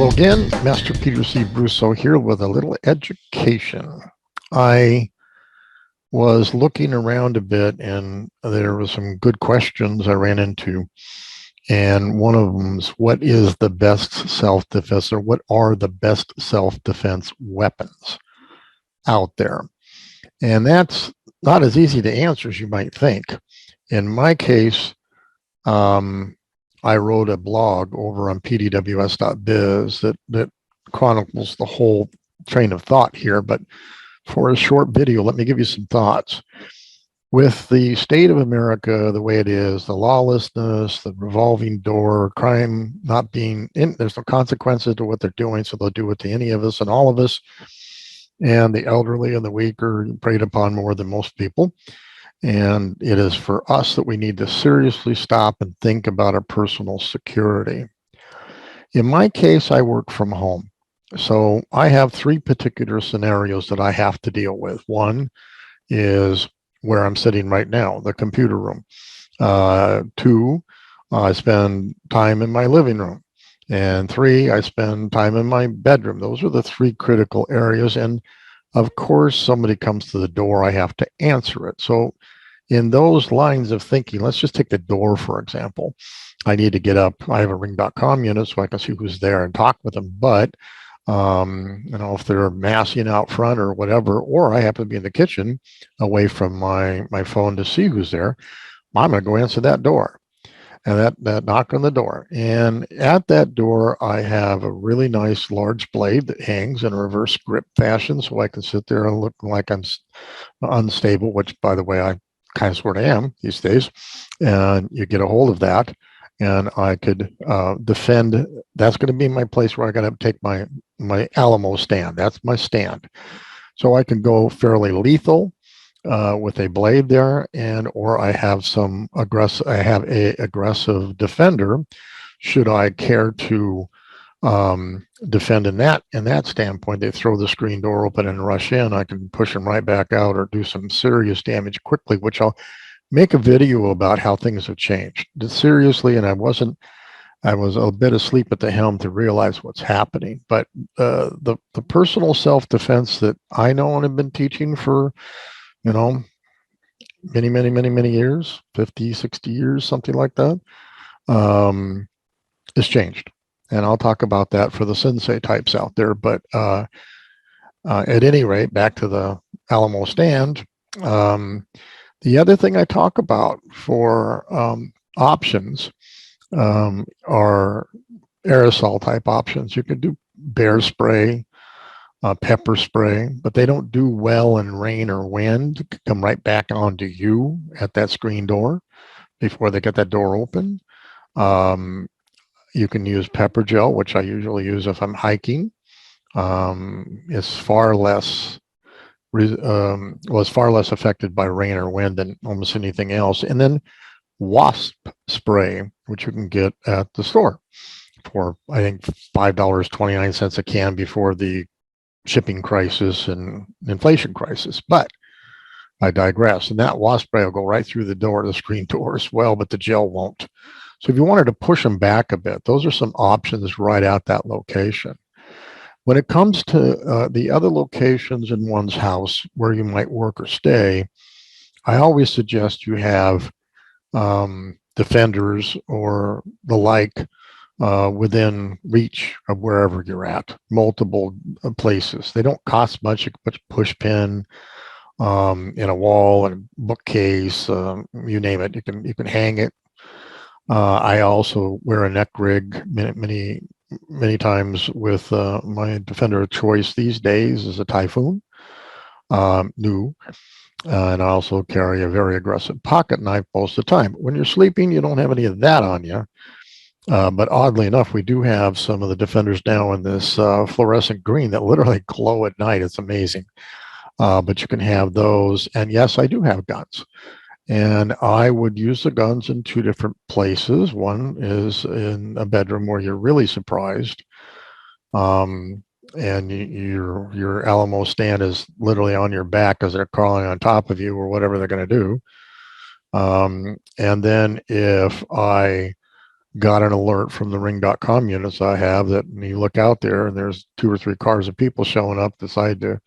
Hello again, Master Peter C. Brusso here with a little education. I was looking around a bit and there were some good questions I ran into. And one of them is, what is the best self-defense, or what are the best self-defense weapons out there? And that's not as easy to answer as you might think. In my case, I wrote a blog over on pdws.biz that chronicles the whole train of thought here. But for a short video, let me give you some thoughts. With the state of America the way it is, the lawlessness, the revolving door, crime not being in, there's no consequences to what they're doing, so they'll do it to any of us and all of us. And the elderly and the weak are preyed upon more than most people. And it is for us that we need to seriously stop and think about our personal security. In my case, I work from home. So I have three particular scenarios that I have to deal with. One is where I'm sitting right now, the computer room. Two, I spend time in my living room. And three, I spend time in my bedroom. Those are the three critical areas. And of course, somebody comes to the door, I have to answer it. So in those lines of thinking, let's just take the door, for example. I need to get up. I have a ring.com unit so I can see who's there and talk with them. But, if they're massing out front or whatever, or I happen to be in the kitchen away from my phone to see who's there, I'm going to go answer that door. And that knock on the door. And at that door, I have a really nice large blade that hangs in a reverse grip fashion so I can sit there and look like I'm unstable, which, by the way, I kind of sort of am these days. And you get a hold of that, and I could defend. That's going to be my place where I got to take my Alamo stand. That's my stand. So I can go fairly lethal with a blade there, or I have some aggressive. I have a aggressive defender, should I care to defend in that standpoint. They throw the screen door open and rush in. I can push them right back out or do some serious damage quickly, which I'll make a video about how things have changed. Seriously, and I was a bit asleep at the helm to realize what's happening. But the personal self-defense that I know and have been teaching for many years, 50, 60 years, something like that, has changed. And I'll talk about that for the sensei types out there. But at any rate, back to the Alamo stand. The other thing I talk about for options are aerosol type options. You can do bear spray, pepper spray, but they don't do well in rain or wind. Come right back onto you at that screen door before they get that door open. You can use pepper gel, which I usually use if I'm hiking. It's far less affected by rain or wind than almost anything else. And then wasp spray, which you can get at the store for, I think, $5.29 a can before the shipping crisis and inflation crisis. But I digress. And that wasp spray will go right through the door, the screen door as well, but the gel won't. So if you wanted to push them back a bit, those are some options right at that location. When it comes to the other locations in one's house where you might work or stay, I always suggest you have defenders or the like within reach of wherever you're at, multiple places. They don't cost much. You can put a push pin in a wall, and a bookcase, you name it. You can hang it. I also wear a neck rig many times with my defender of choice these days is a Typhoon, new. And I also carry a very aggressive pocket knife most of the time. When you're sleeping, you don't have any of that on you. But oddly enough, we do have some of the defenders now in this fluorescent green that literally glow at night. It's amazing. But you can have those. And yes, I do have guns. And I would use the guns in two different places. One is in a bedroom where you're really surprised. And your Alamo stand is literally on your back as they're crawling on top of you or whatever they're going to do. And then if I got an alert from the ring.com units I have that you look out there and there's 2 or 3 cars of people showing up, decide to,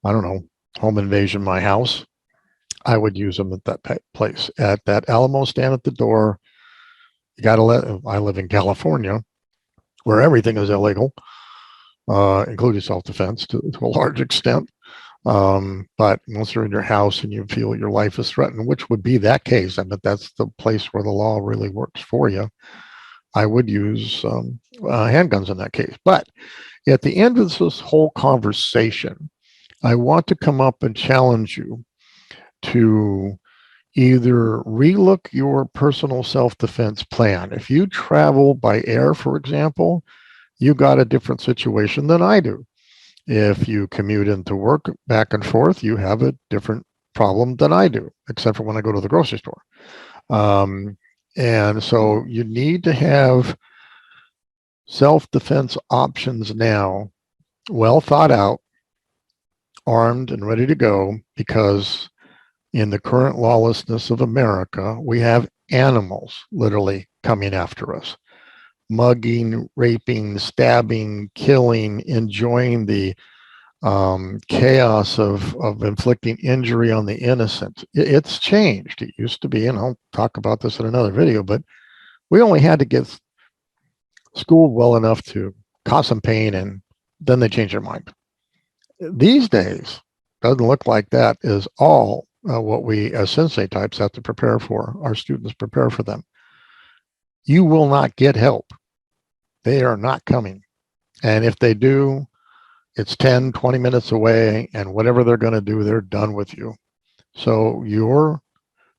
I don't know, home invasion my house, I would use them at that place. At that Alamo stand at the door, you got to I live in California where everything is illegal, including self-defense to a large extent. But once you're in your house and you feel your life is threatened, which would be that case, I mean, that's the place where the law really works for you. I would use handguns in that case. But at the end of this whole conversation, I want to come up and challenge you to either relook your personal self-defense plan. If you travel by air, for example, you got a different situation than I do. If you commute into work back and forth, you have a different problem than I do, except for when I go to the grocery store. And so you need to have self-defense options now, well thought out, armed and ready to go, because in the current lawlessness of America, we have animals literally coming after us, mugging, raping, stabbing, killing, enjoying the chaos of inflicting injury on the innocent. It's changed. It used to be, and I'll talk about this in another video, but we only had to get schooled well enough to cause some pain, and then they change their mind. These days, doesn't look like that is all what we as sensei types have to prepare for. Our students prepare for them. You will not get help. They are not coming. And if they do, it's 10, 20 minutes away, and whatever they're going to do, they're done with you. So your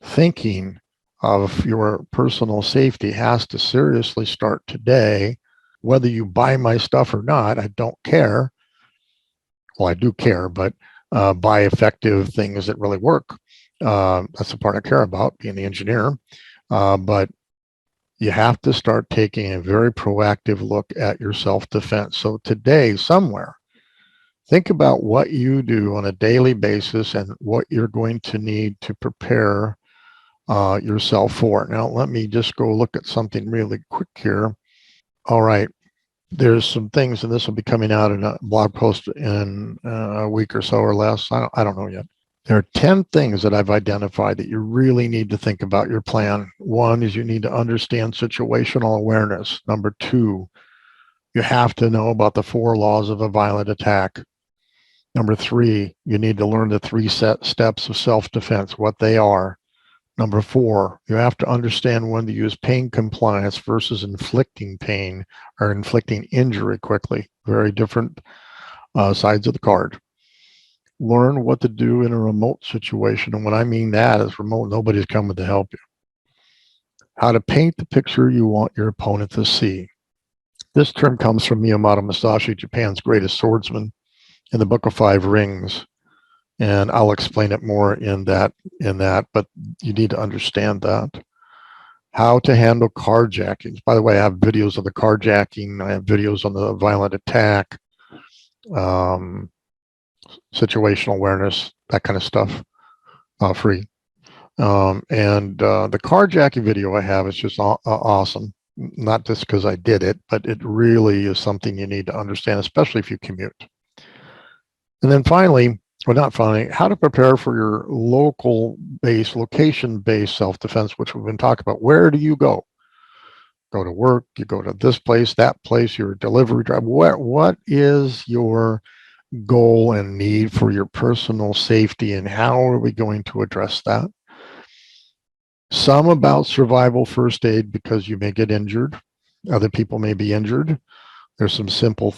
thinking of your personal safety has to seriously start today. Whether you buy my stuff or not, I don't care. Well, I do care, but buy effective things that really work. That's the part I care about, being the engineer. But you have to start taking a very proactive look at your self-defense. So today, somewhere, think about what you do on a daily basis and what you're going to need to prepare yourself for. Now, let me just go look at something really quick here. All right. There's some things, and this will be coming out in a blog post in a week or so or less. I don't know yet. There are 10 things that I've identified that you really need to think about your plan. One is you need to understand situational awareness. Number 2, you have to know about the 4 laws of a violent attack. Number 3, you need to learn the 3 steps of self-defense, what they are. Number 4, you have to understand when to use pain compliance versus inflicting pain or inflicting injury quickly. Very different sides of the card. Learn what to do in a remote situation. And when I mean that is remote, nobody's coming to help you. How to paint the picture you want your opponent to see. This term comes from Miyamoto Musashi, Japan's greatest swordsman, in the Book of 5 Rings. And I'll explain it more in that, but you need to understand that. How to handle carjackings. By the way, I have videos on the carjacking. I have videos on the violent attack, situational awareness, that kind of stuff, free. And the carjacking video I have is just awesome. Not just because I did it, but it really is something you need to understand, especially if you commute. And then finally, well, not finally, how to prepare for your location-based self-defense, which we've been talking about. Where do you go? Go to work, you go to this place, that place, your delivery driver. What is your goal and need for your personal safety, and how are we going to address that? Some about survival first aid, because you may get injured. Other people may be injured. There's some simple,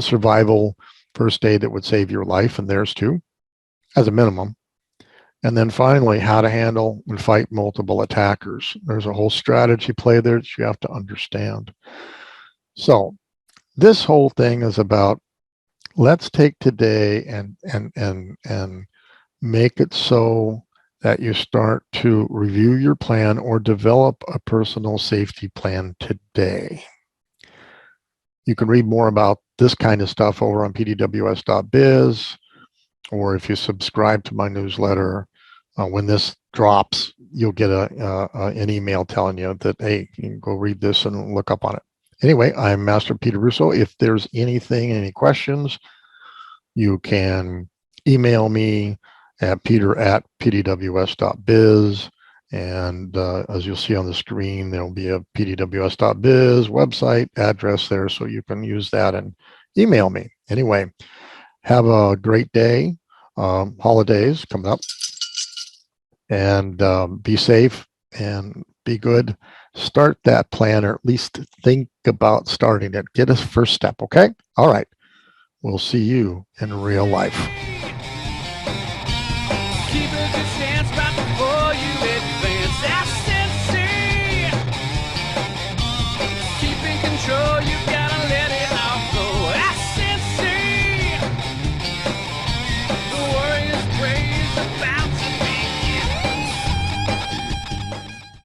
survival first aid that would save your life, and theirs too, as a minimum. And then finally, how to handle and fight multiple attackers. There's a whole strategy play there that you have to understand. So this whole thing is about, let's take today and make it so that you start to review your plan or develop a personal safety plan today. You can read more about this kind of stuff over on pdws.biz, or if you subscribe to my newsletter, when this drops, you'll get an email telling you that, hey, you can go read this and look up on it. Anyway, I'm Master Peter Brusso. If there's anything, any questions, you can email me at peter@pdws.biz. And as you'll see on the screen, there'll be a pdws.biz website address there, so you can use that and email me. Anyway, have a great day. Holidays coming up, and be safe and be good. Start that plan, or at least think about starting it. Get a first step, okay? All right. We'll see you in real life. Keep it